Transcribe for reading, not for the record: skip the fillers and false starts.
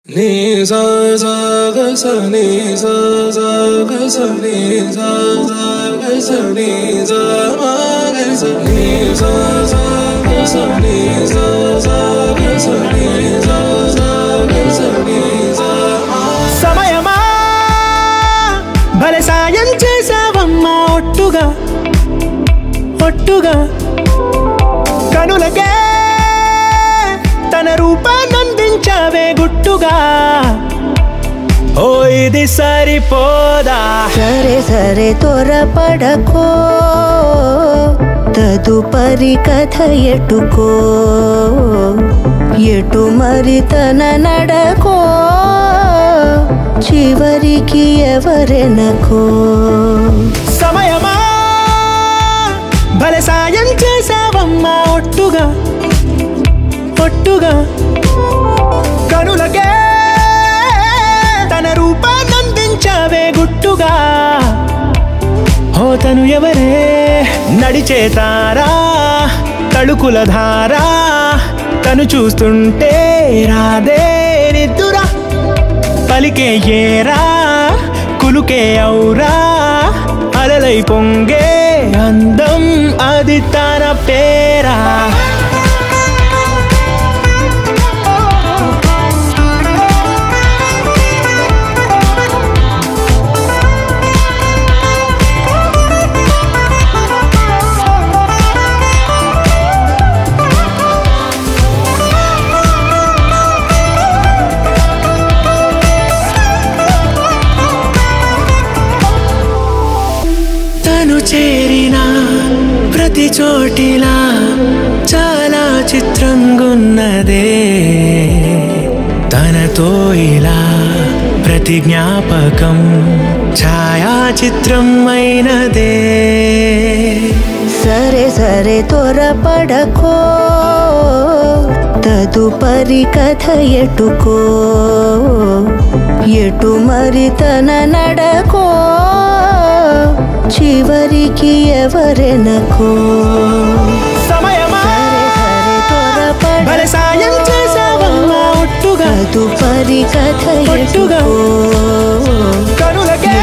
ni sa sa ga sa ni sa sa ga sa ni sa sa ga sa ni sa ma ga sa ni sa sa ga sa ni sa sa ga sa ni sa sa ga sa ni sa ma సమయమా భలే సాయం చేసావమ్మా ఒట్టుగా ఒట్టుగా కనులకే తన రూపాన్నందించావే గుట్టుగా ఓ ఇది సరిపోదా సరే సరే త్వరపడకో తదుపరి కథ ఎటుకో ఎటు మరి తన నడకో చివరికి ఎవరెనకో సమయమా భలే సాయం చేసావమ్మా ఒట్టుగా ఒట్టుగా కనులకే తన రూపాన్నందించావే గుట్టుగా ఓ తను ఎవరే నడిచే తారా తళుకుల ధారా తను చూస్తుంటే రాదే నిద్దురా పలికే ఏరా కులుకే ఔరా అలలై పొంగే అందం అది తన పేరా చేరినా ప్రతి చోటిలా చాలా చిత్రంగున్నదే తనతో ఇలా ప్రతి జ్ఞాపకం ఛాయాచిత్రం అయినదే సరే సరే త్వరపడకో తదుపరి కథ ఎటుకో ఎటు మరి తన నడకో చివరికి ఎవరెనకో సమయమా భలే సాయం చేసావమ్మా ఒట్టుగా తదుపరి కథ ఎటుకో కనులకే